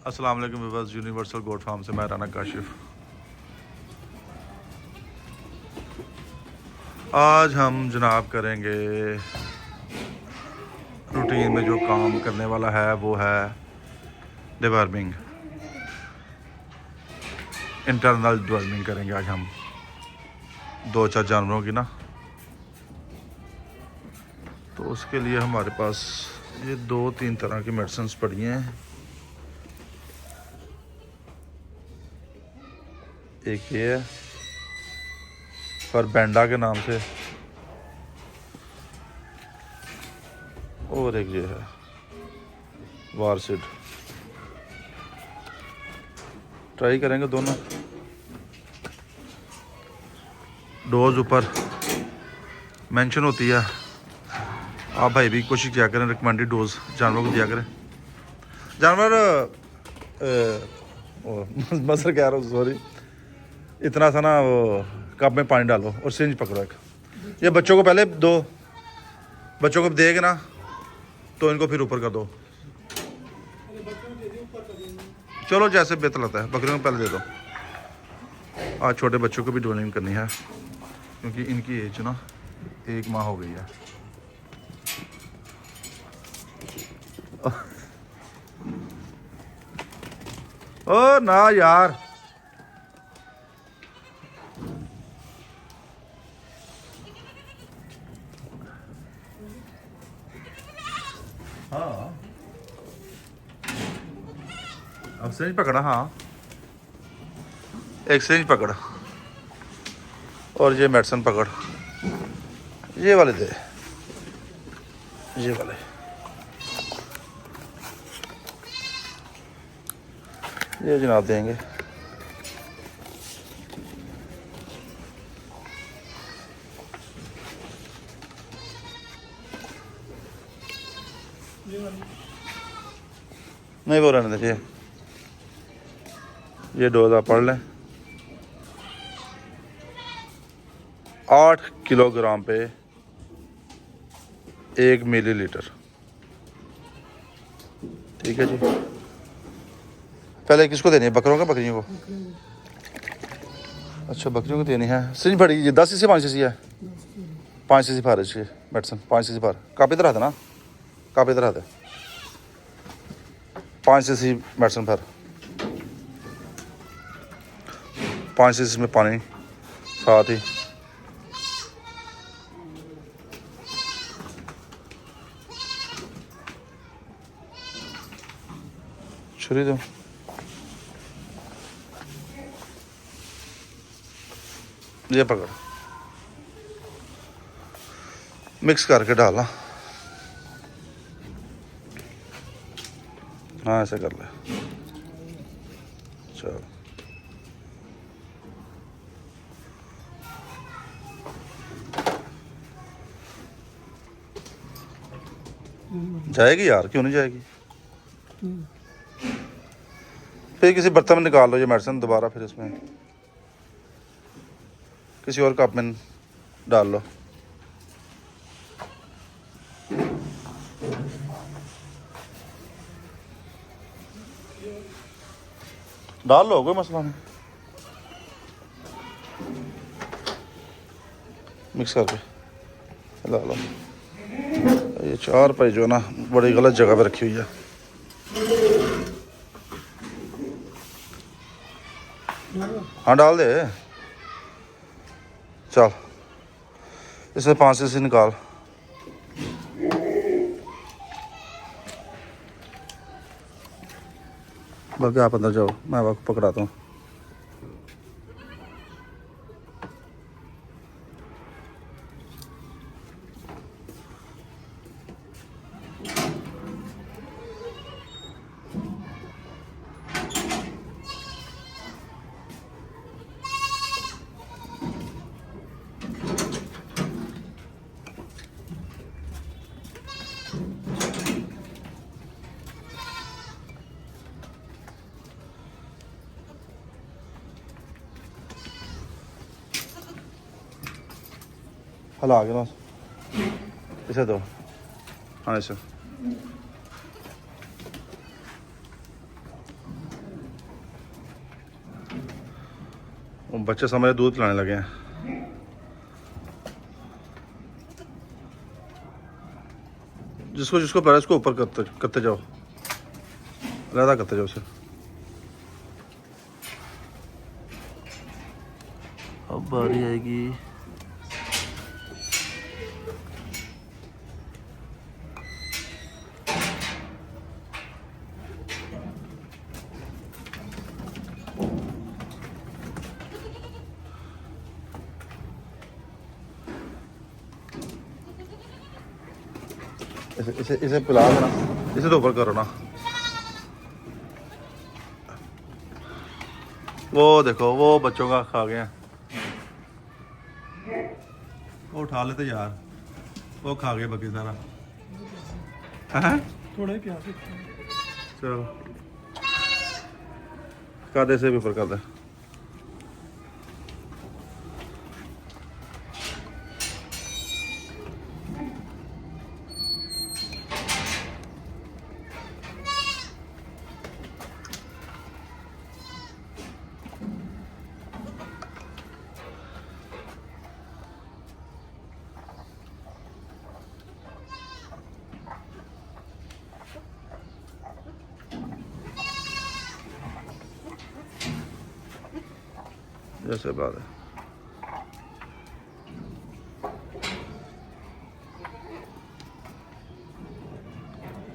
अस्सलाम वालेकुम viewers, universal goat farm से मैं राना काशिफ। आज हम जनाब करेंगे रूटीन में जो काम करने वाला है वो है डिवर्मिंग, इंटरनल डिवर्मिंग करेंगे आज हम 2-4 जानवरों की ना। तो उसके लिए हमारे पास ये 2-3 तरह की मेडिसिन पड़ी हैं। एक ये है फरबेंडा के नाम से, और एक ये है वारसिड। ट्राई करेंगे दोनों। डोज ऊपर मेंशन होती है, आप भाई भी कोशिश किया करें, रिकमेंडेड डोज जानवरों को दिया करें। जानवर मसर कह रहा हूँ, सॉरी, इतना सा ना वो कप में पानी डालो और सिंज पकड़ो एक। ये बच्चों को पहले दो, बच्चों को देगा ना तो इनको फिर ऊपर कर दो। चलो जैसे बेहतर लगता है, बकरियों को पहले दे दो। आज छोटे बच्चों को भी डोनिंग करनी है क्योंकि इनकी एज ना 1 माह हो गई है। ओ ना यार, हाँ अब सिरिंज पकड़ा। हाँ एक सिरिंज पकड़ और ये मेडिसिन पकड़, ये वाले दे, ये वाले। ये जनाब देंगे। नहीं वो रहने दीजिए, ये डोज आप पढ़ लें। 8 किलोग्राम पे 1 मिलीलीटर। ठीक है जी। पहले किसको देनी है, बकरों का बकरियों को? अच्छा बकरियों को देनी है। सिरिंज फटी, ये 10 cc 5 cc है। 5 cc फार इसकी मेडिसिन, 5 cc फार। कापी तरह था ना, कापी तरह था 5 cc मेडिसिन फार। 5 cc में पानी साथ ही। छुरी दो। ये पकड़, मिक्स करके डालना। हाँ ऐसे कर ले। चलो जाएगी यार, क्यों नहीं जाएगी? फिर किसी बर्तन में निकाल लो ये मेडिसिन दोबारा, फिर इसमें किसी और कप में डाल लो। डाल लो, कोई मसला नहीं। मिक्स करके ला लो। ये 4 पाई जो ना बड़ी गलत जगह पे रखी हुई है। हाँ डाल दे। चल इसमें 5 cc निकाल। बाकी आप अंदर जाओ, मैं आपको पकड़ाता हूँ। हला के ना इसे दो। हाँ ऐसे वो बच्चे समझ दूध पिलाने लगे हैं। जिसको जिसको पैर उसको ऊपर करते करते जाओ, अलहदा करते जाओ उसे। अब बारी आएगी इसे इसे पिला देना, इसे तो ऊपर करो ना। वो देखो वो बच्चों का खा गया, वो उठा लेते यार, वो खा गए बाकी सारा। हाँ थोड़ा ही प्यास है। चलो कर दे, से भी ऊपर कर दे। जैसे बात है।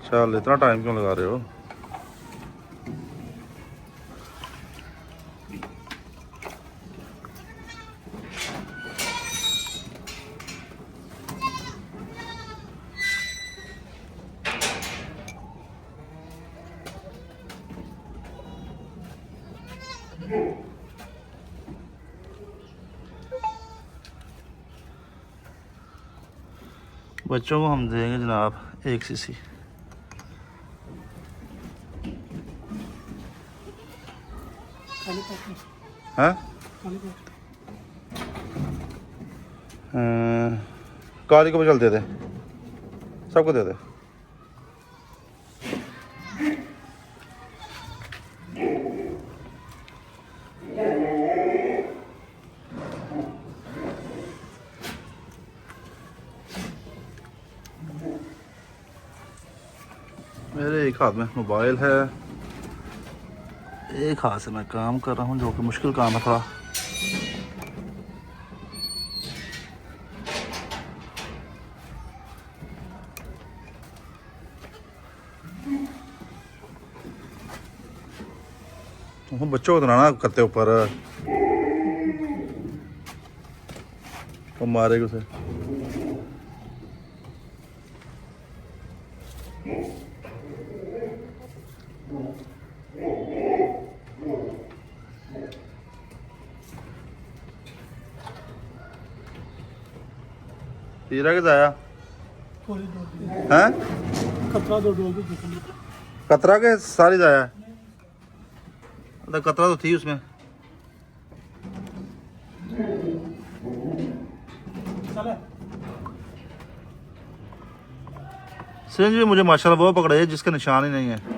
चल इतना टाइम क्यों लगा रहे हो? बच्चों को हम देंगे जनाब 1 सीसी। हाँ काली को भी चल दे दे, सबको दे दे। मेरे एक हाथ में मोबाइल है, एक हाथ से मैं काम कर रहा हूँ, जो कि मुश्किल काम है थोड़ा। बच्चों को तो ना करते ऊपर, वो मारेगा उसे। हीरा के जाया हैं? कतरा दो डोल दो। कतरा के सारी जाया, कतरा तो थी उसमें। सिरिंज भी मुझे माशाल्लाह वो पकड़ा है जिसके निशान ही नहीं है।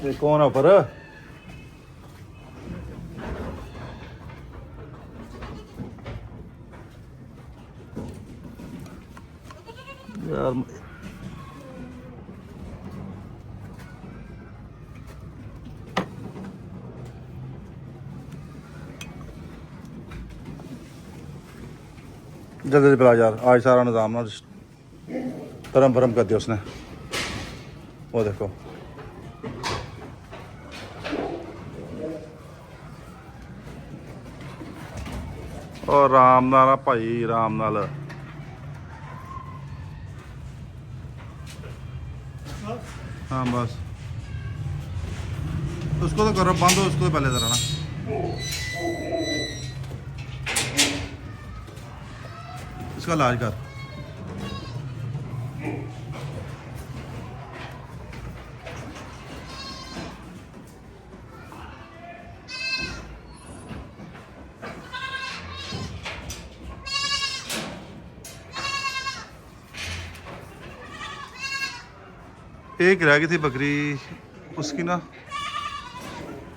ये कौन है ऊपर? यार जल्दी जल्दी पिला यार, आज सारा निज़ाम ना परम परम कर दिया उसने। वो देखो और राम नाल भाई, राम नाल। हाँ बस उसको तो करो बंद, हो उसको तो पहले जरा ना। इसका इलाज कर। एक रह गई थी बकरी, उसकी ना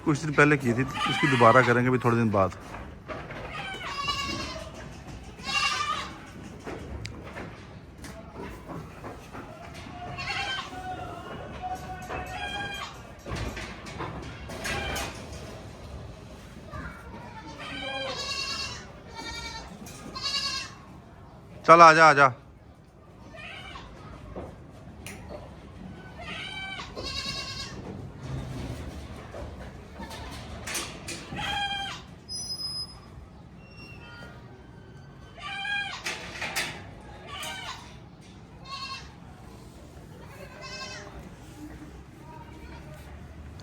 कुछ दिन पहले की थी, उसकी दोबारा करेंगे भी थोड़े दिन बाद। चल आजा आजा।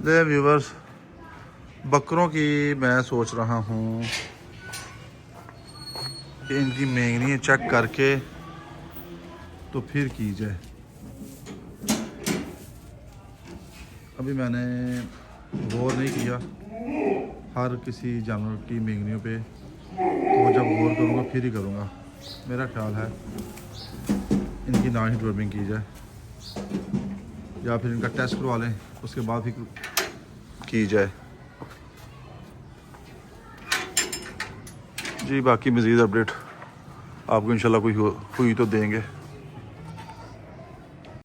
ले व्यूवर्स, बकरों की मैं सोच रहा हूँ कि इनकी मेंगनी चेक करके तो फिर की जाए। अभी मैंने गौर नहीं किया हर किसी जानवर की मेंगनियों पे, तो जब गौर करूँगा फिर ही करूँगा। मेरा ख्याल है इनकी ना ही ड्रमिंग की जाए, या फिर इनका टेस्ट करवा लें, उसके बाद ही की जाए। जी बाकी मज़ीद अपडेट आपको इंशाल्लाह कोई हुई तो देंगे।